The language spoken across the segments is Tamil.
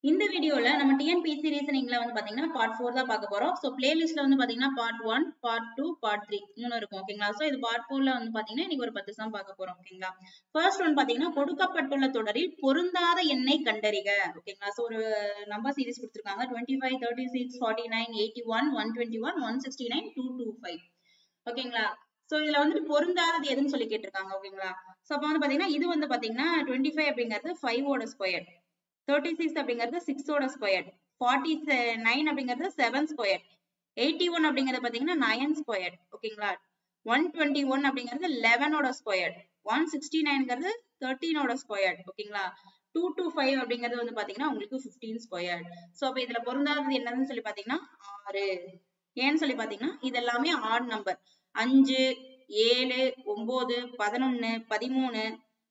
இந்த வீடியோல நம்ம டிஎன்பிஎஸ்சி ரீசனிங்ல வந்து பாத்தீங்கன்னா பார்ட் 4 தான் பார்க்க போறோம். சோ பிளேலிஸ்ட்ல வந்து பாத்தீங்கன்னா பார்ட் 1, பார்ட் 2, பார்ட் 3 மூணு இருக்கும். ஓகேங்களா? சோ இது பார்ட் 4ல வந்து பாத்தீங்கன்னா இன்னைக்கு ஒரு 10 சம் பார்க்க போறோம். ஓகேங்களா? ஃபர்ஸ்ட் ஒன் பாத்தீங்கன்னா கொடுக்கப்பட்டுள்ள தொடரில் பொருந்தாத எண்ணை கண்டறிக. ஓகேங்களா? சோ ஒரு நம்பர் சீரிஸ் கொடுத்திருக்காங்க 25, 36, 49, 81, 121, 169, 225. ஓகேங்களா? சோ இதுல வந்துட்டு பொருந்தாதது எதுன்னு சொல்லி கேட்டிருக்காங்க. ஓகேங்களா? சோ அப்ப வந்து பாத்தீங்கன்னா இது வந்து பாத்தீங்கன்னா 25 அப்படிங்கிறது 5 ஓட ஸ்கொயர், 36 அப்படிங்கிறது 6 ஓட ஸ்கொயர், 49 அப்படிங்கிறது 7 ஸ்கொயர், 81 அப்படிங்கிறது பாத்தீங்கன்னா 9 ஸ்கொயர். ஓகேங்களா? 121 அப்படிங்கிறது 11 ஓட ஸ்கொயர், 169ங்கிறது 13 ஓட ஸ்கொயர். ஓகேங்களா? 225 அப்படிங்கிறது வந்து பாத்தீங்கன்னா உங்களுக்கு 15 ஸ்கொயர். சோ அப்ப இதுல பொருந்தாதது என்னன்னு சொல்லி பாத்தீங்கன்னா 6. ஏன்னு சொல்லி பாத்தீங்கன்னா இது எல்லாமே ஆட் நம்பர். 5, 7, 9, 11, 13,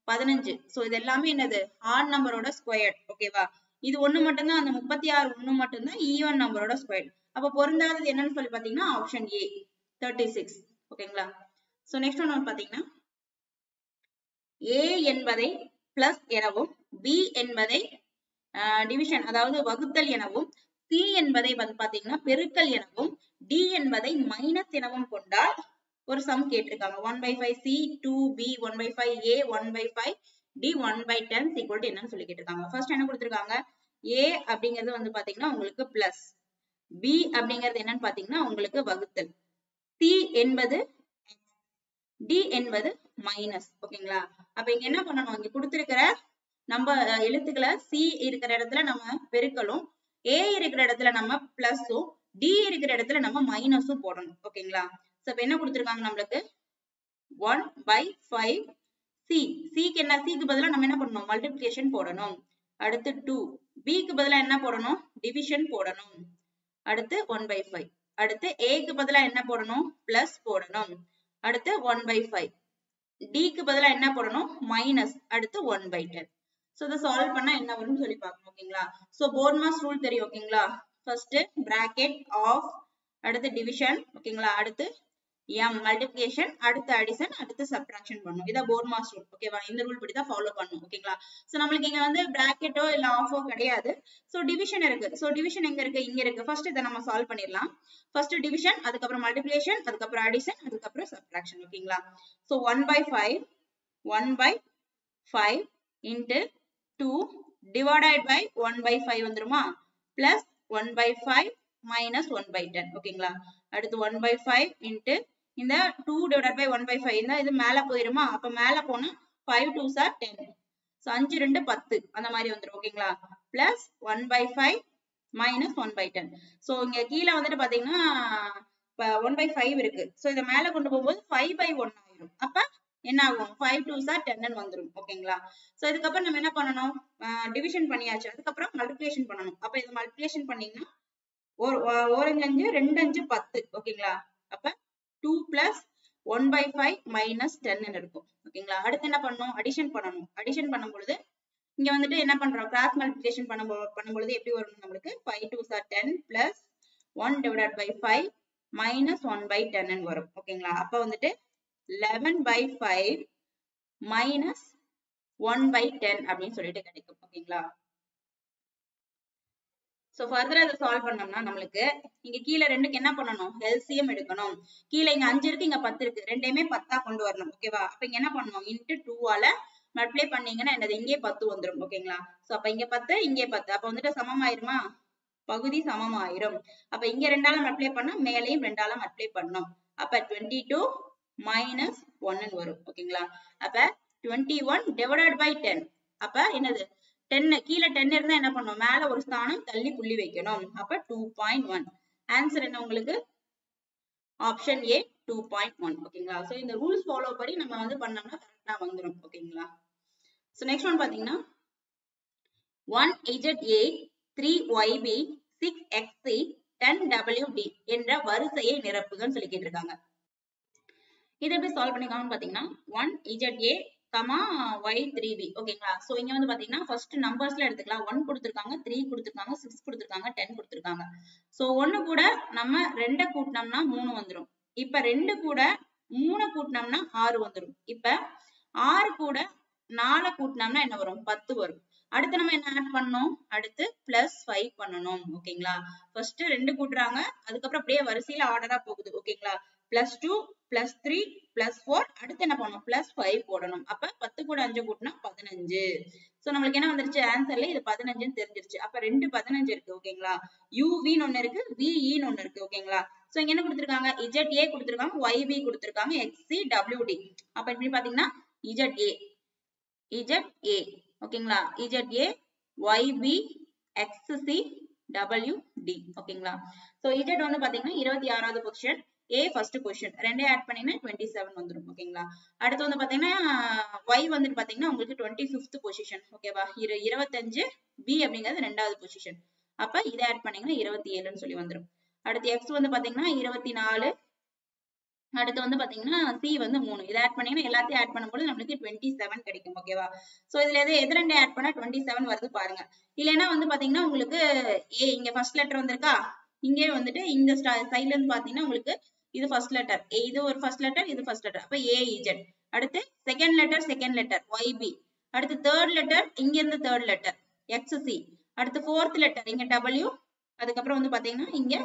15. சோ இது எல்லாமே என்னது ஆட் நம்பரோட ஸ்கொயர். ஓகேவா? இது ஒண்ணு மட்டும்தான், அந்த 36 ஒண்ணு மட்டும்தான் ஈவன் நம்பரோட ஸ்கொயர். அப்ப பொருந்தாதது என்னன்னு சொல்லி பாத்தீங்கன்னா ஆப்ஷன் ஏ 36. ஓகேங்களா? சோ நெக்ஸ்ட் ஒன் பாத்தீங்கன்னா a என்பதை பிளஸ் எனவும், b என்பதை டிவிஷன் அதாவது வகுத்தல் எனவும், c என்பதை வந்து பாத்தீங்கன்னா பெருக்கல் எனவும், d என்பதை மைனஸ் எனவும் கொண்டால் ஒரு சம் கேட்டிருக்காங்க. 1/5 c 2b 1/5 a 1/5 d 1/10 equal to என்னன்னு சொல்லி கேட்டிருக்காங்க. ஃபர்ஸ்ட் என்ன கொடுத்திருக்காங்க? a அப்படிங்கிறது வந்து பாத்தீங்கன்னா உங்களுக்கு பிளஸ், b அப்படிங்கிறது என்னன்னு பாத்தீங்கன்னா உங்களுக்கு வகுத்தல், c என்பது, d என்பது மைனஸ். ஓகேங்களா? அப்ப இங்க என்ன பண்ணணும்? இங்க கொடுத்திருக்கிற நம்ம எழுத்துக்களை c இருக்கிற இடத்துல நம்ம பெருக்கலும், a இருக்கிற இடத்துல நம்ம பிளஸும், d இருக்கிற இடத்துல நம்ம மைனஸும் போடணும். ஓகேங்களா? சோ இப்ப என்ன கொடுத்திருக்காங்க நம்மளுக்கு 1/5 c. c க்கு என்ன? c க்கு பதிலா நம்ம என்ன பண்ணணும்? மல்டிப்ளிகேஷன் போடணும். அடுத்து 2. b க்கு பதிலா என்ன போடணும்? டிவிஷன் போடணும். அடுத்து 1/5. அடுத்து a க்கு பதிலா என்ன போடணும்? பிளஸ் போடணும். அடுத்து 1/5. d க்கு பதிலா என்ன போடணும்? மைனஸ். அடுத்து 1/10. சோ இத சால்வ் பண்ணா என்ன வரும்னு சொல்லி பார்க்கணும். ஓகேங்களா? சோ போர்மாஸ் ரூல் தெரியும். ஓகேங்களா? ஃபர்ஸ்ட் பிராக்கெட் ஆஃப், அடுத்து டிவிஷன். ஓகேங்களா? அடுத்து m மல்டிப்ளிகேஷன், அடுத்து அடிஷன், அடுத்து சப்ட்ராக்ஷன் பண்ணணும். இத போர்மாஸ் ரூல். ஓகேவா? இந்த ரூல் படி தான் ஃபாலோ பண்ணணும். ஓகேங்களா? சோ நம்மளுக்கு இங்க வந்து பிராக்கெட்டோ இல்ல ஆஃபோ கிடையாது. சோ டிவிஷன் இருக்கு. சோ டிவிஷன் எங்க இருக்கு? இங்க இருக்கு. ஃபர்ஸ்ட் இத நம்ம சால்வ் பண்ணிரலாம். ஃபர்ஸ்ட் டிவிஷன், அதுக்கு அப்புறம் மல்டிப்ளிகேஷன், அதுக்கு அப்புறம் அடிஷன், அதுக்கு அப்புறம் சப்ட்ராக்ஷன். ஓகேங்களா? சோ 1/5 1/5 into 2 divided by 1/5 வந்துருமா? plus 1/5 minus 1/10. ஓகேங்களா? அடுத்து 1/5 into இந்த 2 divided by 1/5 இருந்தா இது மேல போயிருமா? அப்ப மேல போனா 5 2s are 10. so 5 2 10 அந்த மாதிரி வந்துரும். ஓகேங்களா? plus 1/5 minus 1/10. so இங்க கீழ வந்துட்டு பாத்தீங்கன்னா 1/5 இருக்கு. so இத மேல கொண்டு போகும்போது 5/1 ஆயிரும். அப்ப என்ன ஆகும்? 5 2s are 10 ன்னு வந்துரும். ஓகேங்களா? சோ இதுக்கப்புறம் நம்ம என்ன பண்ணணும்? டிவிஷன் பண்ணியாச்சு. அதுக்கப்புறம் மல்டிப்ளிகேஷன் பண்ணணும். அப்ப இத மல்டிப்ளிகேஷன் பண்ணீங்கன்னா ஒரு 5 2 5 10. ஓகேங்களா? அப்ப 2 plus 1/5 minus 10 ன்னு இருக்கும். ஓகேங்களா? அடுத்து என்ன பண்ணணும்? அடிஷன் பண்ணணும். அடிஷன் பண்ணும் பொழுது இங்க வந்துட்டு என்ன பண்றோம்? கிராஸ் மல்டிப்ளிகேஷன் பண்ணும்பொழுது எப்படி வரும் நம்மளுக்கு? 5 2s are 10 plus 1 divided by 5 minus 1/10 ன்னு வரும். ஓகேங்களா? அப்ப வந்துட்டு 11/5 minus 1/10 அப்படின்னு சொல்லிட்டு கிடைக்கும். ஓகேங்களா? சோ ஃபர்தரா இத சால்வ் பண்ணோம்னா நம்மளுக்கு இங்க கீழ ரெண்டுக்கு என்ன பண்ணணும்? எல்சிஎம் எடுக்கணும். கீழ இங்க 5 இருக்கு, இங்க 10 இருக்கு. ரெண்டையுமே 10ஆ கொண்டு வரணும். ஓகேவா? அப்ப இங்க என்ன பண்ணணும்? இன்டு 2 ஆல மல்டிப்ளை பண்ணீங்கன்னா என்னது? இங்கே 10 வந்துரும். ஓகேங்களா? சோ அப்ப இங்க 10, இங்கே 10. அப்ப வந்துட்டு சமமாயிருமா? பகுதி சமமாயிரும். அப்ப இங்க 2ஆல மல்டிப்ளை பண்ணா மேலையும் 2ஆல மல்டிப்ளை பண்ணணும். அப்ப 22 minus 1 ன்னு வரும். ஓகேங்களா? அப்ப 21 divided by 10. அப்ப என்னது? 10 கீழ 10 இருந்தா என்ன பண்ணும்? மேல ஒரு ஸ்தானம் தள்ளி புள்ளி வைக்கணும். அப்ப 2.1. ஆன்சர் என்ன உங்களுக்கு? Option A 2.1. ஓகேங்களா? சோ இந்த ரூல்ஸ் ஃபாலோ பண்ணி நம்ம வந்து பண்ணோம்னா கரெக்ட்டா வந்துரும். ஓகேங்களா? சோ நெக்ஸ்ட் ஒன் பாத்தீங்கன்னா 1ZA 3YB 6XC 10WD என்ற வரிசையை நிரப்புகன்னு சொல்லி கேட்டிருக்காங்க. இதை எப்படி சால்வ் பண்ணிருக்காங்கன்னு பாத்தீங்கன்னா 1ZA y3b. ஓகேங்களா? சோ இங்க வந்து பாத்தீங்கன்னா ஃபர்ஸ்ட் நம்பர்ஸ்ல எடுத்துக்கலாம். 1 கொடுத்திருக்காங்க, 3 கொடுத்திருக்காங்க, 6 கொடுத்திருக்காங்க, 10 கொடுத்திருக்காங்க. சோ 1 கூட நம்ம 2 கூட்டினோம்னா 3 வந்துரும். இப்ப 2 கூட 3 கூட்டினோம்னா 6 வந்துரும். இப்ப 6 கூட 4 கூட்டினோம்னா என்ன வரும்? 10 வரும். அடுத்து நம்ம என்ன ஆட் பண்ணணும், அடுத்து +5 பண்ணணும். ஓகேங்களா, ஃபர்ஸ்ட் 2 கூட்டுறாங்க, அதுக்கப்புறம் அப்படியே வரிசையில ஆர்டரா போகுது. ஓகேங்களா, +2 +3 +4 அடுத்து என்ன பண்ணணும், +5 போடணும். அப்ப 10 கூட 5 கூட்டினா 15. சோ நம்மளுக்கு என்ன வந்துருச்சு, ஆன்சர்ல இது 15 தெரிஞ்சிருச்சு. அப்ப 2 15 இருக்கு. ஓகேங்களா, UV ன்னு ஒண்ணு இருக்கு, VE ன்னு ஒண்ணு இருக்கு. ஓகேங்களா, சோ இங்க என்ன கொடுத்திருக்காங்க, ZA கொடுத்திருக்காங்க, YB கொடுத்திருக்காங்க, XC WD. அப்ப இப்படி பாத்தீங்கன்னா ZA ஓகேங்களா, ZA YB XC WD. ஓகேங்களா, சோ Z வந்து பாத்தீங்கன்னா 26வது பொசிஷன், A ஃபர்ஸ்ட் பொசிஷன், ரெண்டே ஆட் பண்ணீங்கன்னா 27 வந்துரும். ஓகேங்களா, அடுத்து வந்து பாத்தீங்கன்னா Y வந்துட்டு பாத்தீங்கன்னா உங்களுக்கு 25th பொசிஷன். ஓகேவா, 25 B அப்படிங்கிறது ரெண்டாவது பொசிஷன். அப்ப இதை ஆட் பண்ணீங்கன்னா 27ன்னு சொல்லி வந்துரும். அடுத்து X வந்து பாத்தீங்கன்னா 24, அடுத்து வந்து பாத்தீங்கன்னா C வந்து 3. இதை ஆட் பண்ணீங்கன்னா எல்லாத்தையும் ஆட் பண்ணும்போது நம்மளுக்கு 27 கிடைக்கும். ஓகேவா, சோ இதுல எது ரெண்டு ஆட் பண்ணா 27 வருது பாருங்க. இல்லைன்னா வந்து பாத்தீங்கன்னா உங்களுக்கு A இங்க ஃபர்ஸ்ட் லெட்டர் வந்திருக்கா, இங்கே வந்துட்டு இந்த சைட்ல இருந்து பாத்தீங்கன்னா உங்களுக்கு இது ஃபர்ஸ்ட் லெட்டர், இது ஒரு ஃபர்ஸ்ட் லெட்டர், இது ஃபர்ஸ்ட் லெட்டர். அப்ப AZ. அடுத்து செகண்ட் லெட்டர் YB. அடுத்து தேர்ட் லெட்டர் இங்க இருந்து தேர்ட் லெட்டர் XC. அடுத்து ஃபோர்த் லெட்டர் இங்க W. அதுக்கப்புறம் வந்து பாத்தீங்கன்னா இங்க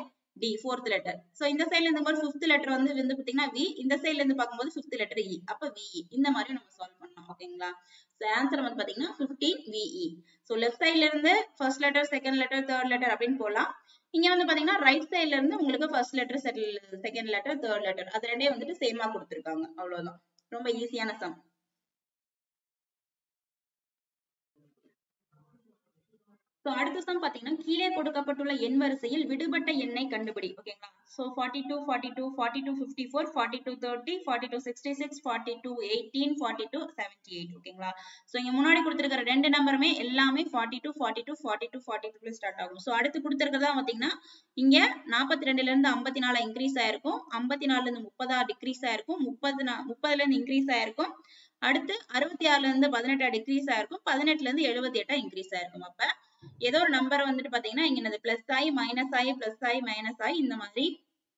D fourth letter. So இந்த சைடுல இருந்து பாரு fifth letter வந்து பாத்தீங்கன்னா V, இந்த சைடுல இருந்து பாக்கும்போது fifth letter E. அப்ப VE. இந்த மாதிரி நம்ம சால்வ் பண்ணலாம். ஓகேங்களா, சோ ஆன்சர் வந்து பாத்தீங்கன்னா 15 VE. சோ லெஃப்ட் சைடுல இருந்து first letter, second letter, third letter அப்படின்னு போலாம். இங்க வந்து பாத்தீங்கன்னா ரைட் சைடுல இருந்து உங்களுக்கு first letter, second letter, third letter அது ரெண்டே வந்துட்டு சேமா கொடுத்திருக்காங்க. அவ்வளவுதான், ரொம்ப ஈஸியான சம். அடுத்த சம் பாத்தீங்கன்னா கீழே கொடுக்கப்பட்டுள்ள எண் வரிசையில் விடுபட்ட எண்ணை கண்டுபிடி. ஓகேங்களா, சோ 42 42 42 54 42 30 42 66 42 18 42 78. ஓகேங்களா, சோ இங்க முன்னாடி கொடுத்திருக்கிற ரெண்டு நம்பருமே எல்லாமே 42 42 42 42 ஸ்டார்ட் ஆகும். சோ அடுத்து கொடுத்திருக்கிறதா பாத்தீங்கன்னா இங்க 42ல இருந்து 54 இன்க்ரீஸ் ஆயிருக்கும், 54ல இருந்து 30 டிக்ரீஸ் ஆயிருக்கும், 30ல இருந்து இன்க்ரீஸ் ஆயிருக்கும், அடுத்து 66ல இருந்து 18 டிக்ரீஸ் ஆயிருக்கும், 18ல இருந்து 78 இன்க்ரீஸ் ஆயிருக்கும். அப்ப ஏதோ ஒரு நம்பர் வந்துட்டு பாத்தீங்கன்னா இங்க என்னது பிளஸ் ஆகி மைனஸ் ஆகி பிளஸ் ஆகி மைனஸ் ஆகி இந்த மாதிரி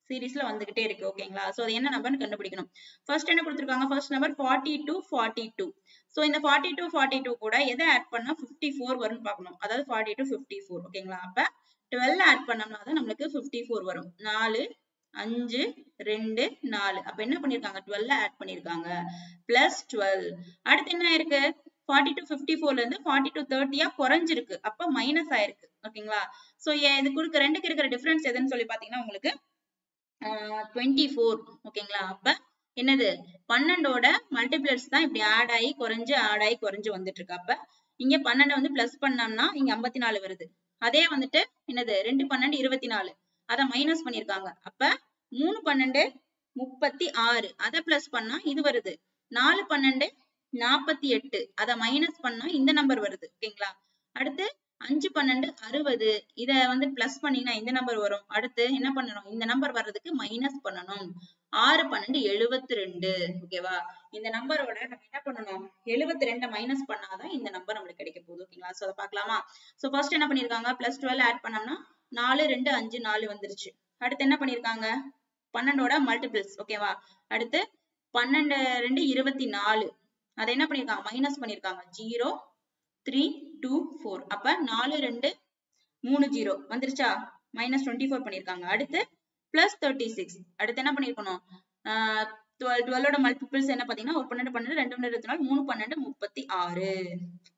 சீரீஸ்ல வந்துகிட்டே இருக்கு. ஓகேங்களா, சோ அது என்ன நம்பர்னு கண்டுபிடிக்கணும். ஃபர்ஸ்ட் என்ன கொடுத்திருக்காங்க, ஃபர்ஸ்ட் நம்பர் 42 42. சோ இந்த 42 42 கூட எதை ஆட் பண்ணா 54 வரும்னு பார்க்கணும். அதாவது 42 54. ஓகேங்களா, அப்ப 12 ஆட் பண்ணோம்னா தான் நம்மளுக்கு 54 வரும். 4 5 2 4. அப்ப என்ன பண்ணிருக்காங்க, 12 ஆட் பண்ணிருக்காங்க, பிளஸ் 12. அடுத்து என்ன இருக்கு, 42 54ல இருந்து 42 30 குறைஞ்சிருக்கு, அப்ப மைனஸ் ஆயிருக்கு. ஓகேங்களா, சோ இது கொடுக்க ரெண்டுக்கு இருக்கிற டிஃபரன்ஸ் எதுன்னு சொல்லி பாத்தீங்கன்னா உங்களுக்கு 24. ஓகேங்களா, அப்ப என்னது 12ஓட மல்டிபிள்ஸ் தான் இப்படி ஆட் ஆகி குறைஞ்சு வந்துட்டு இருக்கு. அப்ப இங்க 12 வந்து பிளஸ் பண்ணோம்னா இங்க 54 வருது. அதே வந்துட்டு என்னது 2 12 24 அத மைனஸ் பண்ணிருக்காங்க. அப்ப 3 12 36 அத பிளஸ் பண்ணா இது வருது. 4 12 48 அத மைனஸ் பண்ணா இந்த நம்பர் வருது. ஓகேங்களா, அடுத்து 5 12 60 இத வந்து பிளஸ் பண்ணீங்கன்னா இந்த நம்பர் வரும். அடுத்து என்ன பண்ணணும், இந்த நம்பர் வர்றதுக்கு மைனஸ் பண்ணணும். 6 12 72. ஓகேவா, இந்த நம்பரோட நம்ம என்ன பண்ணணும், 72 மைனஸ் பண்ணாதான் இந்த நம்பர் நம்மளுக்கு கிடைக்க போகுது. ஓகேங்களா, சோ அத பார்க்கலாமா. சோ ஃபர்ஸ்ட் என்ன பண்ணிருக்காங்க, பிளஸ் 12 ஆட் பண்ணோம்னா 4 2 5 4 வந்துருச்சு. அடுத்து என்ன பண்ணிருக்காங்க, 12ஓட மல்டிபிள்ஸ். ஓகேவா, அடுத்து 12 2 24 அதை என்ன பண்ணிருக்காங்க, மைனஸ் பண்ணிருக்காங்க. 0 3 2 4. அப்ப 4 2 3 0 வந்துருச்சா, மைனஸ் 24 பண்ணிருக்காங்க. அடுத்து பிளஸ் 36. அடுத்து என்ன பண்ணிருக்கணும், 12ஓட மல்டிபிள்ஸ் என்ன பாத்தீங்கன்னா 1 12 12 2 24 3 12 36.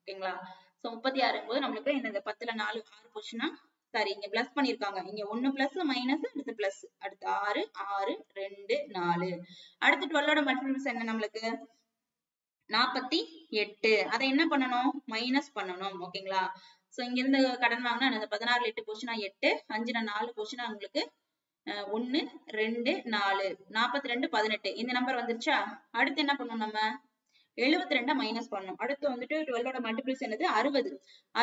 ஓகேங்களா, சோ 36 போது நம்மளுக்கு இந்த 10ல 4 6 போச்சுன்னா சாரி இங்க பிளஸ் பண்ணிருக்காங்க. இங்க 1 பிளஸ் மைனஸ் அடுத்து பிளஸ், அடுத்து 6 6 2 4. அடுத்து 12ஓட மல்டிபிள்ஸ் என்ன நம்மளுக்கு 48. அதை என்ன பண்ணணும், மைனஸ் பண்ணணும். ஓகேங்களா, சோ இங்க இருந்து கடன் வாங்கினா 16 8 போச்சுன்னா 8, 5 4 போச்சுன்னா உங்களுக்கு 1 2 4 42 18 இந்த நம்பர் வந்துருச்சா. அடுத்து என்ன பண்ணணும், நம்ம 72 மைனஸ் பண்ணணும். அடுத்து வந்துட்டு 12ஓட மல்டிபிள்ஸ் என்னது 60.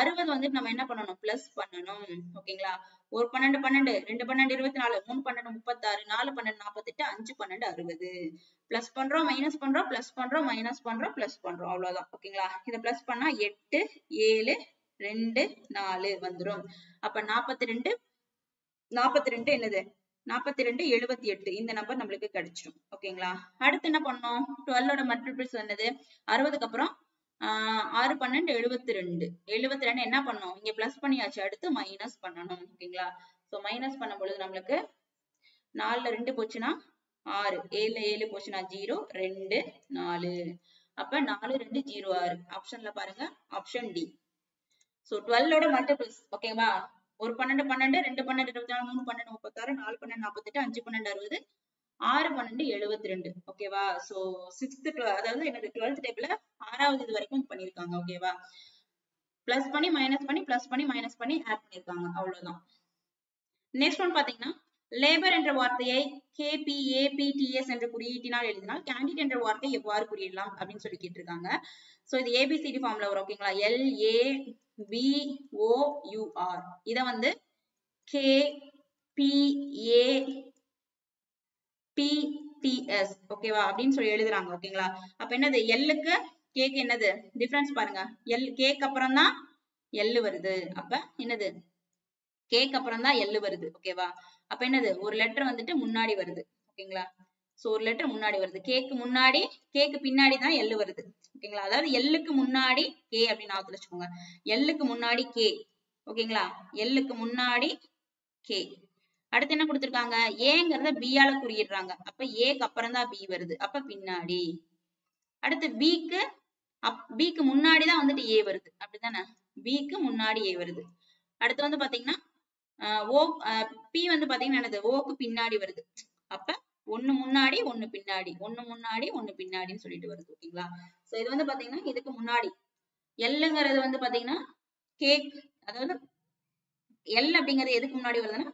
60 வந்துட்டு நம்ம என்ன பண்ணணும், பிளஸ் பண்ணணும். ஓகேங்களா, 1 12 12 2 12 24 3 12 36 4 12 48 5 12 60. பிளஸ் பண்றோம் மைனஸ் பண்றோம் பிளஸ் பண்றோம் மைனஸ் பண்றோம் பிளஸ் பண்றோம், அவ்வளவுதான். ஓகேங்களா, இத பிளஸ் பண்ணா 8 7 2 4 வந்துரும். அப்ப 42 என்னது 42 78 இந்த நம்பர் நம்மளுக்கு கிடைச்சிடும். ஓகேங்களா, அடுத்து என்ன பண்ணோம், 12ஓட மல்டிபிள்ஸ் என்னது 60க்கு அப்புறம் 6 12 72. 72 என்ன பண்ணணும், இங்க பிளஸ் பண்ணியாச்சு, அடுத்து மைனஸ் பண்ணணும். ஓகேங்களா? சோ மைனஸ் பண்ணும் பொழுது நம்மளுக்கு 4ல 2 போச்சுன்னா 6, 7ல 7 போச்சுன்னா 0, 2 4. அப்ப 4 2 0 6. ஆப்ஷன்ல பாருங்க, ஆப்ஷன் டி. சோ 12 ஓட மல்டிபிள்ஸ். ஓகேவா? ஒரு 12 12, 2 12 24, 3 12 36, 4 12 48, 5 12 60, 6 12 72. ஓகேவா? சோ 6th அதாவது எனக்கு 12th டைப்ல 6வது இது வரைக்கும் பண்ணிருக்காங்க. ஓகேவா? பிளஸ் பண்ணி மைனஸ் பண்ணி பிளஸ் பண்ணி மைனஸ் பண்ணி ஆட் பண்ணிருக்காங்க. அவ்வளவுதான். நெக்ஸ்ட் ஒன் பாத்தீங்கன்னா, லேபர் என்ற வார்த்தையை KPAPTS என்ற குறியீட்டினால் எழுதினால் கேண்டிட் என்ற வார்த்தை எவ்வாறு குறியிடலாம் அப்படின்னு சொல்லி கேட்டிருக்காங்க. சோ இது ABCD ஃபார்ம்ல வரும். ஓகேங்களா? LABOUR. இத வந்து KPAPTS ஓகேவா அப்படின்னு சொல்லி எழுதுறாங்க. ஓகேங்களா? அப்ப என்னது, எல்லுக்கு கேக்கு என்னது டிஃபரன்ஸ் பாருங்க. எல் கேக்கு அப்புறம் தான் எல் வருது. அப்ப என்னது, கேக்கு அப்புறம் தான் எல் வருது. ஓகேவா? அப்ப என்னது, ஒரு லெட்டர் வந்துட்டு முன்னாடி வருது. ஓகேங்களா? சோ ஒரு லெட்டர் முன்னாடி வருது. கேக்கு முன்னாடி, கேக்கு பின்னாடி தான் எல் வருது. ஓகேங்களா? அதாவது எல்லுக்கு முன்னாடி கே அப்படின்னு ஆத்துல வச்சுக்கோங்க. எல்லுக்கு முன்னாடி கே. ஓகேங்களா? எல்லுக்கு முன்னாடி கே. அடுத்து என்ன கொடுத்திருக்காங்க, ஏங்கிறத பியால குறியிடுறாங்க. அப்ப ஏக்கு அப்புறம் தான் பி வருது. அப்ப பின்னாடி. அடுத்து பிக்கு பிக்கு முன்னாடிதான் வந்துட்டு ஏ வருது. அப்படித்தானே? பிக்கு முன்னாடி ஏ வருது. அடுத்து வந்து பாத்தீங்கன்னா ஓ பி வந்து பாத்தீங்கன்னா என்னது, ஓக்கு பின்னாடி வருது. அப்ப ஒண்ணு முன்னாடி ஒண்ணு பின்னாடி, ஒண்ணு முன்னாடி ஒண்ணு பின்னாடின்னு சொல்லிட்டு வருது. ஓகேங்களா? சோ இது வந்து பாத்தீங்கன்னா இதுக்கு முன்னாடி எல்லுங்கிறது வந்து பாத்தீங்கன்னா கேக், அதாவது எல் அப்படிங்கிறது எதுக்கு முன்னாடி வருதுன்னா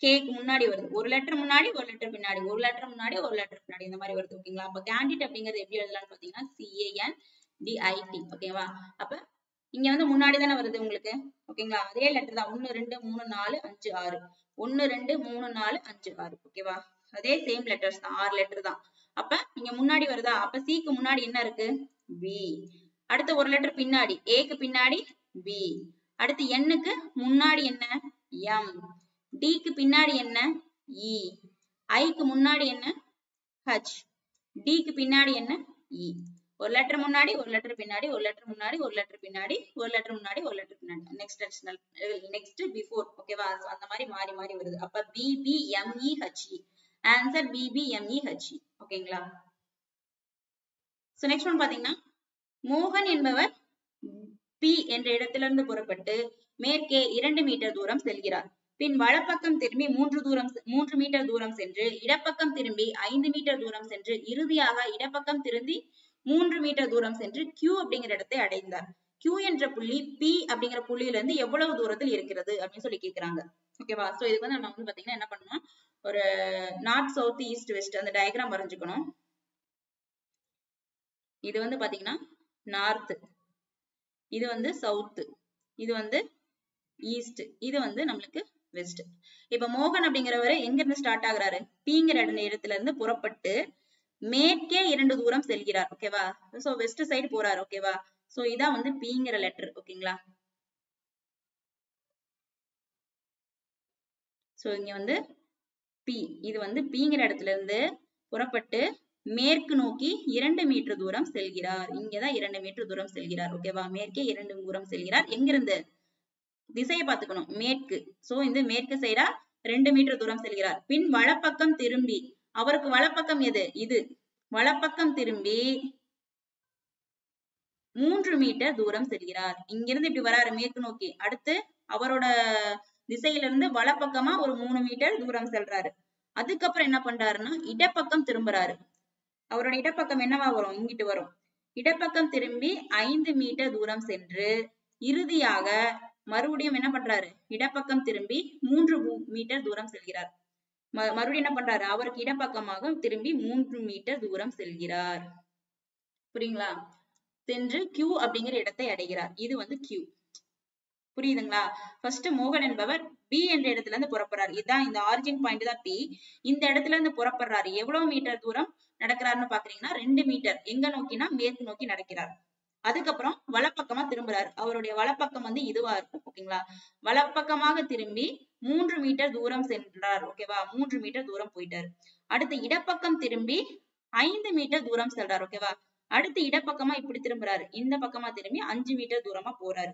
கேக்கு முன்னாடி வருது. ஒரு லெட்டர் முன்னாடி ஒரு லெட்டர் பின்னாடி, ஒரு லெட்டர் முன்னாடி ஒரு லெட்டர் பின்னாடி, இந்த மாதிரி வருது. ஓகேங்களா? அப்ப கேண்டிட் அப்படிங்கிறது எப்படி எழுதலாம்னு பாத்தீங்கன்னா CANDIT. ஓகேவா? அப்ப இங்க வந்து முன்னாடி தானே வருது உங்களுக்கு. ஓகேங்களா? அதே லெட்டர் தான். 1 2 3 4 5 6, 1 2 3 4 5 6. ஓகேவா? அதே சேம் லெட்டர்ஸ் தான், 6 லெட்டர் தான். அப்ப இங்க முன்னாடி வருதா, அப்ப சிக்கு முன்னாடி என்ன இருக்கு, பி. அடுத்து ஒரு லெட்டர் பின்னாடி, ஏக்கு பின்னாடி பி. அடுத்து எண்ணுக்கு முன்னாடி என்ன, எம். டிக்கு பின்னாடி என்ன, இ. ஐக்கு முன்னாடி என்ன, ஹச். டிக்கு பின்னாடி என்ன, இ. ஒரு லெட்டர் முன்னாடி ஒரு லெட்டர் பின்னாடி, ஒரு லெட்டர் முன்னாடி ஒரு லெட்டர் பின்னாடி, ஒரு லெட்டர் முன்னாடி ஒரு லெட்டர் பின்னாடி, நெக்ஸ்ட் பிஃபோர். ஓகேவா? அந்த மாதிரி மாறி மாறி வருது. அப்ப BBMEHE. Answer BBMEHE. ஓகேங்களா? சோ நெக்ஸ்ட் ஒன் பாத்தீங்கன்னா, மோகன் என்பவர் பி என்ற இடத்திலிருந்து புறப்பட்டு மேற்கே 2 மீட்டர் தூரம் செல்கிறார். பின் வலப்பக்கம் திரும்பி 3 மீட்டர் தூரம் சென்று, இடப்பக்கம் திரும்பி 5 மீட்டர் தூரம் சென்று, இறுதியாக இடப்பக்கம் திரும்பி 3 மீட்டர் தூரம் சென்று Q அப்படிங்கிற இடத்தை அடைந்தார். Q என்ற புள்ளி P அப்படிங்கிற புள்ளியில இருந்து எவ்வளவு தூரத்தில் இருக்கிறது அப்படின்னு சொல்லி கேக்குறாங்க. ஓகேவா? சோ இதுக்கு வந்து நம்ம வந்து பாத்தீங்கன்னா என்ன பண்ணணும், ஒரு நார்த் சவுத் ஈஸ்ட் வெஸ்ட் அந்த டயக்ராம் வரைஞ்சுக்கணும். இது வந்து பாத்தீங்கன்னா நார்த், இது வந்து சவுத், இது வந்து ஈஸ்ட், இது வந்து நம்மளுக்கு வெஸ்ட். இப்ப மோகன் அப்படிங்கிறவரு எங்க இருந்து ஸ்டார்ட் ஆகுறாரு, பிங்கிற இடத்துல இருந்து புறப்பட்டு மேற்கே 2 தூரம் செல்கிறார். ஓகேவா? சோ வெஸ்ட் சைடு போறாரு. ஓகேவா? சோ இதான் வந்து பிங்கிற லெட்டர். ஓகேங்களா? சோ இங்க வந்து பி, இது வந்து பிங்கிற இடத்துல இருந்து புறப்பட்டு மேற்கு நோக்கி 2 மீட்டர் தூரம் செல்கிறார். இங்கதான் 2 மீட்டர் தூரம் செல்கிறார். ஓகேவா? மேற்கே 2 தூரம் செல்கிறார். எங்கிருந்து, திசையை பார்த்துக்கணும், மேற்கு. சோ இந்த மேற்கு சைடா 2 மீட்டர் தூரம் செல்கிறார். பின் வலப்பக்கம் திரும்பி, அவருக்கு வலப்பக்கம் எது, இது. வலப்பக்கம் திரும்பி 3 மீட்டர் தூரம் செல்கிறார். இங்கிருந்து இப்படி வராரு மேற்கு நோக்கி. அடுத்து அவரோட திசையிலிருந்து வலப்பக்கமா ஒரு 3 மீட்டர் தூரம் செல்றாரு. அதுக்கப்புறம் என்ன பண்றாருன்னா இடப்பக்கம் திரும்புறாரு. அவரோட இடப்பக்கம் என்னவா வரும், இங்கிட்டு வரும். இடப்பக்கம் திரும்பி 5 மீட்டர் தூரம் சென்று இறுதியாக மறுபடியும் என்ன பண்றாரு, இடப்பக்கம் திரும்பி 3 மீட்டர் தூரம் செல்கிறார். மறுபடியும் என்ன பண்றாரு, அவருக்கு இடப்பக்கமாக திரும்பி 3 மீட்டர் தூரம் செல்கிறார். புரியுங்களா? சென்று Q அப்படிங்கிற இடத்தை அடைகிறார். இது வந்து Q. புரியுதுங்களா? ஃபர்ஸ்ட் மோகன் என்பவர் B என்ற இடத்துல இருந்து புறப்படுறாரு. இதுதான் இந்த ஆரிஜின் பாயிண்ட் தான் P. இந்த இடத்துல இருந்து புறப்படுறாரு. எவ்வளவு மீட்டர் தூரம் நடக்கிறாருன்னு பாக்குறீங்கன்னா 2 மீட்டர். எங்க நோக்கினா மேற்கு நோக்கி நடக்கிறார். அதுக்கப்புறம் வலப்பக்கமா திரும்புறாரு. அவருடைய வலப்பக்கம் வந்து இதுவா இருக்கும். ஓகேங்களா? வலப்பக்கமாக திரும்பி 3 மீட்டர் தூரம் சென்றார். ஓகேவா? 3 மீட்டர் தூரம் போயிட்டாரு. அடுத்து இடப்பக்கம் திரும்பி 5 மீட்டர் தூரம் செல்றார். ஓகேவா? அடுத்து இடப்பக்கமா இப்படி திரும்புறாரு, இந்த பக்கமா திரும்பி 5 மீட்டர் தூரமா போறாரு.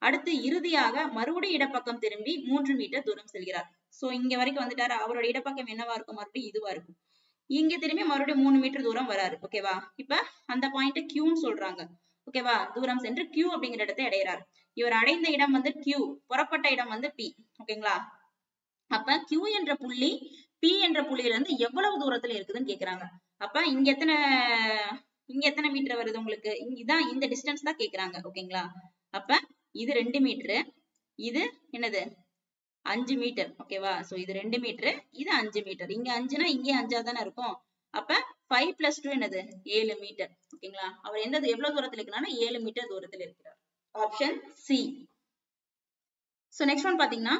அடுத்து இறுதியாக மறுபடியும் இடப்பக்கம் திரும்பி 3 மீட்டர் தூரம் செல்கிறார். சோ இங்க வரைக்கும் வந்துட்டாரு. அவரோட இடப்பக்கம் என்னவா இருக்கும், மறுபடியும் இதுவா இருக்கும். இங்க திரும்பி மறுபடியும் 3 மீட்டர் தூரம் வராரு. ஓகேவா? இப்ப அந்த பாயிண்ட் Qன்னு சொல்றாங்க. ஓகேவா? தூரம் சென்று Q அப்படிங்கிற இடத்தை அடைகிறார். இவர் அடைந்த இடம் வந்து Q, புறப்பட்ட இடம் வந்து P. ஓகேங்களா? அப்ப Q என்ற புள்ளி P என்ற புள்ளியில இருந்து எவ்வளவு தூரத்துல இருக்குதுன்னு கேக்குறாங்க. அப்ப இங்க எத்தனை மீட்டர் வருது உங்களுக்கு, இதான் இந்த டிஸ்டன்ஸ் தான் கேக்குறாங்க. ஓகேங்களா? அப்ப இது 2 மீட்டர், இது என்னது 5 மீட்டர். ஓகேவா? சோ இது 2 மீட்டர், இது 5 மீட்டர். இங்க 5னா இங்கே 5ஆ தானே இருக்கும். அப்ப 5 + 2 என்னது 7 மீட்டர். ஓகேங்களா? அவர் எவ்வளவு தூரத்துல இருக்கிறார்னா 7 மீட்டர் தூரத்துல இருக்கிறார். Option C. So next one பாத்தீங்கன்னா,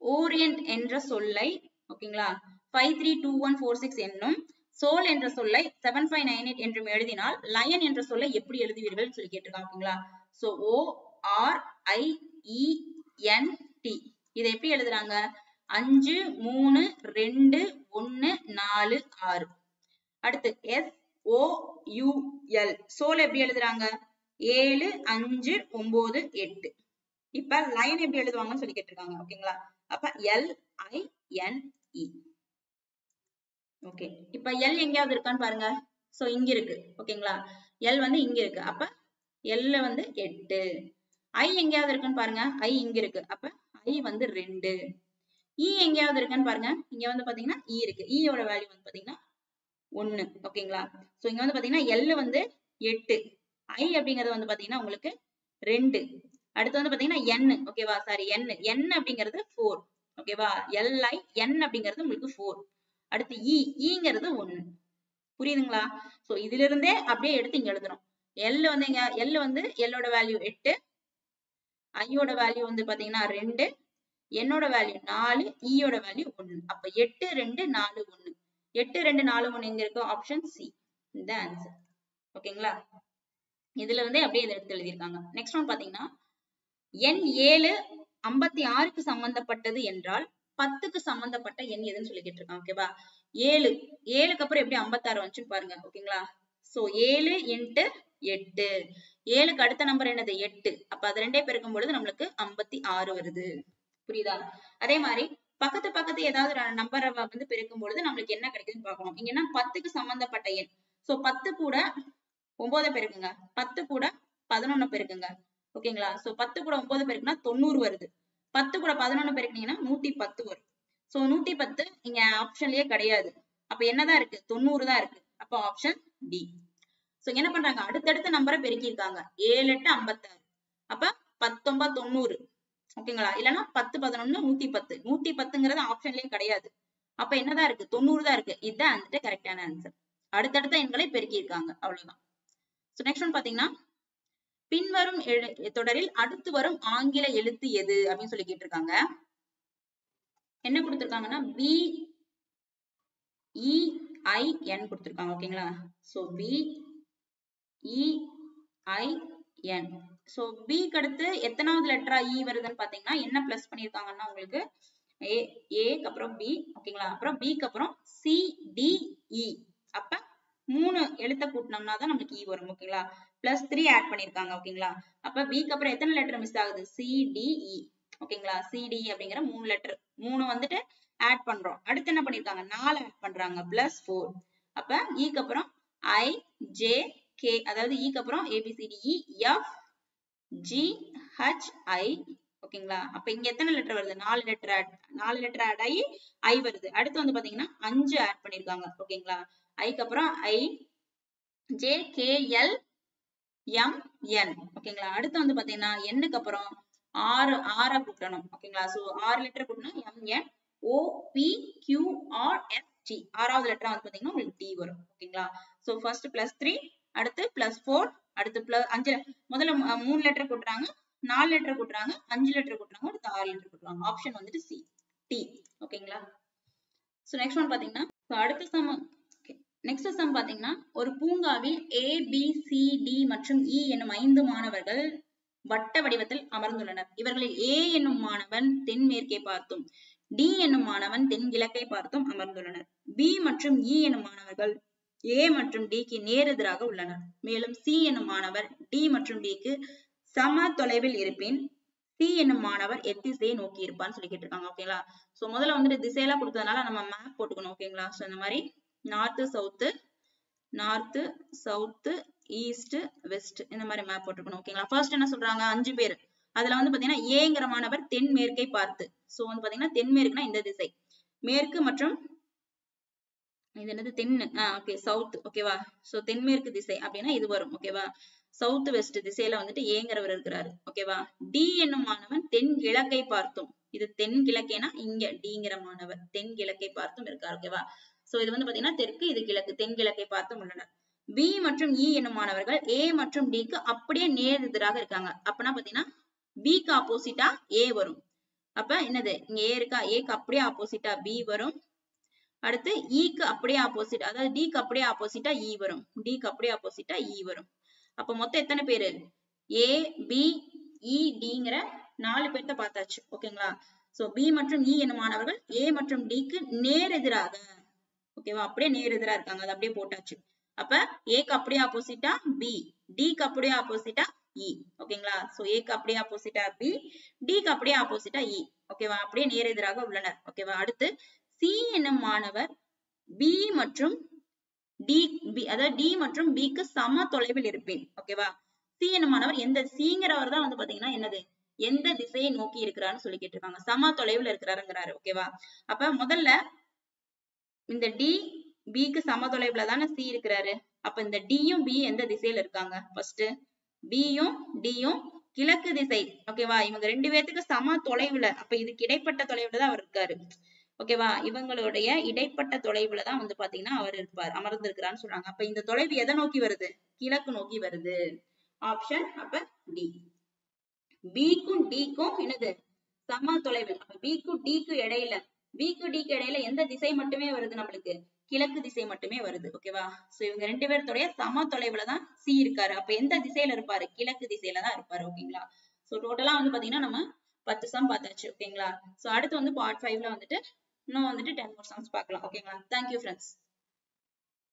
ஓரியன்ட் என்ற சொல்லை ஓகேங்களா 532146 என்னும் சோல் என்ற சொல்லை 7598 என்றும் எழுதினால் லயன் என்ற சொல்லை எப்படி எழுதுவீர்கள் சொல்லி கேட்டிருக்காங்க. ஓகேங்களா? சோ ORIENT இதை எப்படி எழுதுறாங்க, 5 3 2 1 4 6. அடுத்து SOUL சோல் எப்படி எழுதுறாங்க, 7 5 9 8. இப்ப லைன் எப்படி எழுதுவாங்கன்னு சொல்லி கேட்டிருக்காங்க. ஓகேங்களா? அப்ப LINE. ஓகே, இப்ப L எங்கேயாவது இருக்கான்னு பாருங்க. சோ இங்க இருக்கு. ஓகேங்களா? L வந்து இங்க இருக்கு. அப்ப L வந்து 8. I எங்கேயாவது இருக்குன்னு பாருங்க. I இங்க இருக்கு. அப்ப I வந்து 2. E எங்கேயாவது இருக்குன்னு பாருங்க. இங்க வந்து பாத்தீங்கன்னா E இருக்கு. E யோட வேல்யூ வந்து பாத்தீங்கன்னா 1. ஓகேங்களா? சோ இங்க வந்து பாத்தீங்கன்னா L வந்து 8, I அப்படிங்கிறது வந்து பாத்தீங்கன்னா உங்களுக்கு 2. அடுத்து வந்து பாத்தீங்கன்னா N. ஓகேவா? சாரி N அப்படிங்கிறது 4. ஓகேவா? LI N அப்படிங்கிறது உங்களுக்கு 4. அடுத்து ங்கிறது 1. புரியுதுங்களா? சோ இதுல இருந்தே அப்படியே எடுத்து இங்க எழுதணும். L வந்து L ஓட வேல்யூ 8, I யோட வேல்யூ வந்து பாத்தீங்கன்னா 2, N ஓட வேல்யூ 4, E யோட வேல்யூ 1. அப்ப 8 2 4 1. 8 2 4 1 எங்க இருக்கு, ஆப்ஷன் சி. இந்த ஆன்சர். ஓகேங்களா? இதுல இருந்தே அப்படியே இதை எடுத்து எழுதியிருக்காங்க. நெக்ஸ்ட் ஒன் பாத்தீங்கன்னா, எண் 7 56க்கு சம்பந்தப்பட்டது என்றால் 10க்கு சம்பந்தப்பட்ட எண் எதுன்னு சொல்லி கேட்டிருக்காங்க. ஓகேவா? 7க்கு அப்புறம் எப்படி 56 வந்துச்சுன்னு பாருங்க. ஓகேங்களா? சோ 7 × 8. 7க்கு அடுத்த நம்பர் என்னது 8. அப்ப அது ரெண்டே பெருக்கும் பொழுது நம்மளுக்கு 56 வருது. புரியுதா? அதே மாதிரி பக்கத்து ஏதாவது நம்பரை வந்து பெருக்கும் பொழுது நம்மளுக்கு என்ன கிடைக்குதுன்னு பார்க்கணும். இங்கன்னா 10க்கு சம்பந்தப்பட்ட எண். சோ 10 கூட 9 பெருக்குங்க, 10 கூட 11 பெருக்குங்க. ஓகேங்களா? சோ 10 கூட 9 பெருக்குனா 90 வருது. 10 கூட 11 பெருக்குனீங்கன்னா 110 வரும். சோ 110 இங்க ஆப்ஷன்லயே கிடையாது. அப்ப என்னதான் இருக்கு, 90 தான் இருக்கு. அப்ப ஆப்ஷன் டி. சோ என்ன பண்றாங்க, அடுத்தடுத்த நம்பரை பெருக்கி இருக்காங்க. 7 8 56. அப்ப 19 90. ஓகேங்களா? இல்லன்னா 10 11 110. 110ங்கிறது ஆப்ஷன்லயே கிடையாது. அப்ப என்னதான் இருக்கு, 90 தான் இருக்கு. இதுதான் வந்துட்டு கரெக்டான ஆன்சர். அடுத்தடுத்த எண்களை பெருக்கி இருக்காங்க. அவ்வளவுதான். சோ நெக்ஸ்ட் ஒன் பாத்தீங்கன்னா, பின்வரும் தொடரில் அடுத்து வரும் ஆங்கில எழுத்து எது அப்படின்னு சொல்லி கேட்டிருக்காங்க. என்ன கொடுத்திருக்காங்கன்னா BEIN கொடுத்திருக்காங்க. ஓகேங்களா? So BEIN. சோ பிக்கு அடுத்து எத்தனாவது லெட்டரா E வருதுன்னு பாத்தீங்கன்னா என்ன பிளஸ் பண்ணிருக்காங்கன்னா உங்களுக்கு ஏக்கு அப்புறம் B. ஓகேங்களா? அப்புறம் பிக்கு அப்புறம் CDE. அப்ப 3 எழுத்த கூட்டினோம்னா தான் நமக்கு E வரும். ஓகேங்களா? +3 ஆட் பண்ணிருக்காங்க. ஓகேங்களா? அப்ப பிக்கு அப்புறம் எத்தனை லெட்டர் மிஸ் ஆகுது, CDE. ஓகேங்களா? CDE அப்படிங்கிற 3 லெட்டர், 3 வந்துட்டு ஆட் பண்றோம். அடுத்து என்ன பண்ணிருக்காங்க, 4 ஆட் பண்றாங்க +4. அப்ப க்கு அப்புறம் IJK, அதாவது க்கு அப்புறம் ABCDEFGHI. ஓகேங்களா? அப்ப இங்க எத்தனை லெட்டர் வருது, 4 லெட்டர் ஆட் ஆகி I வருது. அடுத்து வந்து பாத்தீங்கன்னா 5 ஆட் பண்ணிருக்காங்க. ஓகேங்களா? ஐக்கு அப்புறம் IJKLMN. ஓகேங்களா? அடுத்து வந்து பாத்தீங்கன்னா எண்ணுக்கு அப்புறம் 6 கூட்டணும். ஓகேங்களா? சோ 6 லெட்டர் கூட்டினா MNOPQRST. 6வது லெட்டர் வந்து பாத்தீங்கன்னா உங்களுக்கு T வரும். ஓகேங்களா? சோ ஃபர்ஸ்ட் +3, அடுத்து +4, அடுத்து +5. முதல்ல 3 லெட்டர் கூட்டுறாங்க, 4 லெட்டர் கூட்டுறாங்க, 5 லெட்டர் கூட்டுறாங்க, அடுத்து 6 லெட்டர் கூட்டுறாங்க. ஆப்ஷன் வந்துட்டு சி, T. ஓகேங்களா? சோ நெக்ஸ்ட் ஒன் பாத்தீங்கன்னா, அடுத்த சம். நெக்ஸ்ட் சம் பாத்தீங்கன்னா, ஒரு பூங்காவில் ABCD மற்றும் E என்னும் 5 மாணவர்கள் வட்ட வடிவத்தில் அமர்ந்துள்ளனர். இவர்களில் A என்னும் மாணவன் தென்மேற்கை பார்த்தும், D என்னும் மாணவன் தென்கிழக்கை பார்த்தும் அமர்ந்துள்ளனர். B மற்றும் E என்னும் மாணவர்கள் A மற்றும் D க்கு நேர் எதிராக உள்ளனர். மேலும் C என்னும் மாணவர் D மற்றும் D க்கு சம தொலைவில் இருப்பின் C என்னும் மாணவர் எத்திசையை நோக்கி இருப்பான்னு சொல்லி கேட்டிருக்காங்க. ஓகேங்களா? சோ முதல்ல வந்துட்டு திசையெல்லாம் கொடுத்ததுனால நம்ம மேப் போட்டுக்கணும். ஓகேங்களா? சோ இந்த மாதிரி நார்த் சவுத் ஈஸ்ட் வெஸ்ட் இந்த மாதிரி மேப் போட்டுக்கணும். ஓகேங்களா? ஃபர்ஸ்ட் என்ன சொல்றாங்க, 5 பேர். அதுல வந்து பாத்தீங்கன்னா ஏங்கிற மாணவர் தென்மேற்கை பார்த்து, சோ வந்து பாத்தீங்கன்னா தென்மேற்குனா இந்த திசை, மேற்கு மற்றும் இது என்னது தென்னு, ஓகே சவுத். ஓகேவா? சோ தென்மேற்கு திசை அப்படின்னா இது வரும். ஓகேவா? சவுத் வெஸ்ட் திசையில வந்துட்டு ஏங்கிறவர் இருக்கிறாரு. ஓகேவா? டி என்னும் மாணவன் தென் கிழக்கை பார்த்தும், இது தென் கிழக்கேனா இங்க டிங்கிற மாணவர் தென் கிழக்கை பார்த்தும் இருக்காரு. ஓகேவா? சோ இது வந்து பாத்தீங்கன்னா தெற்கு, இது கிழக்கு, தென் கிழக்கை பார்த்தும் உள்ளனர். பி மற்றும் இ என்னும் மாணவர்கள் ஏ மற்றும் டிக்கு அப்படியே நேர் எதிராக இருக்காங்க. அப்பனா பாத்தீங்கன்னா பிக்கு ஆப்போசிட்டா ஏ வரும். அப்ப என்னது இங்க ஏ இருக்கா, ஏக்கு அப்படியே ஆப்போசிட்டா பி வரும். அடுத்து ஈக்கு அப்படியே ஆப்போசிட், அதாவது டிக்கு அப்படியே ஆப்போசிட்டா இ வரும். டிக்கு அப்படியே ஆப்போசிட்டா இ வரும். அப்ப மொத்தம் எத்தனை பேரு, ஏ பி இ டிங்கிற 4 பேர்த்த பார்த்தாச்சு. ஓகேங்களா? சோ பி மற்றும் இ என்னும் மாணவர்கள் ஏ மற்றும் டிக்கு நேர் எதிராக, ஓகேவா, அப்படியே நேர் எதிரா இருக்காங்க. அது அப்படியே போட்டாச்சு. அப்ப ஏக்கு அப்படியே ஆப்போசிட்டா பி, டிக்கு அப்படியே ஆப்போசிட்டா இ. ஓகேங்களா? சோ ஏக்கு அப்படியே ஆப்போசிட்டா பி, டிக்கு அப்படியே ஆப்போசிட்டா இ. ஓகேவா? அப்படியே நேர் எதிராக உள்ளனர். ஓகேவா? அடுத்து சி என்னும் மாணவர் பி மற்றும் டி, அதாவது டி மற்றும் பிக்கு சம தொலைவில் இருப்பேன். ஓகேவா? சி என்னும் மாணவர் எந்த, சிங்கிறவர் தான் வந்து பாத்தீங்கன்னா என்னது எந்த திசையை நோக்கி இருக்கிறான்னு சொல்லி கேட்டிருக்காங்க. சம தொலைவில் இருக்கிறாருங்கிறாரு. ஓகேவா? அப்ப முதல்ல இந்த டி பிக்கு சம தொலைவுல தானே சி இருக்கிறாரு. அப்ப இந்த டியும் பி எந்த திசையில இருக்காங்க, ஃபர்ஸ்ட் பியும் டியும் கிழக்கு திசை. ஓகேவா? இவங்க 2 பேத்துக்கு சம தொலைவுல, அப்ப இதுக்கு இடைப்பட்ட தொலைவுல தான் அவர் இருக்காரு. ஓகேவா? இவங்களுடைய இடைப்பட்ட தொலைவுல தான் வந்து பாத்தீங்கன்னா அவர் இருப்பார், அமர்ந்திருக்கிறான்னு சொல்றாங்க. அப்ப இந்த தொலைவு எதை நோக்கி வருது, கிழக்கு நோக்கி வருது. ஆப்ஷன் அப்ப டி. பிக்கும் டிக்கும் என்னது சம தொலைவில். அப்ப பிக்கும் டிக்கு இடையில, பிக்கு டிக்கு இடையில எந்த திசை மட்டுமே வருது நம்மளுக்கு, கிழக்கு திசை மட்டுமே வருது. ஓகேவா? சோ இவங்க 2 பேர்த்தோடைய சம தொலைவுல தான் சி இருக்காரு. அப்ப எந்த திசையில இருப்பாரு, கிழக்கு திசையில தான் இருப்பாரு. ஓகேங்களா? சோ டோட்டலா வந்து பாத்தீங்கன்னா நம்ம 10 சம் பார்த்தாச்சு. ஓகேங்களா? சோ அடுத்து வந்து பார்ட் 5ல வந்துட்டு இன்னும் வந்துட்டு 10 more sums பார்க்கலாம். ஓகேங்களா? Thank you friends.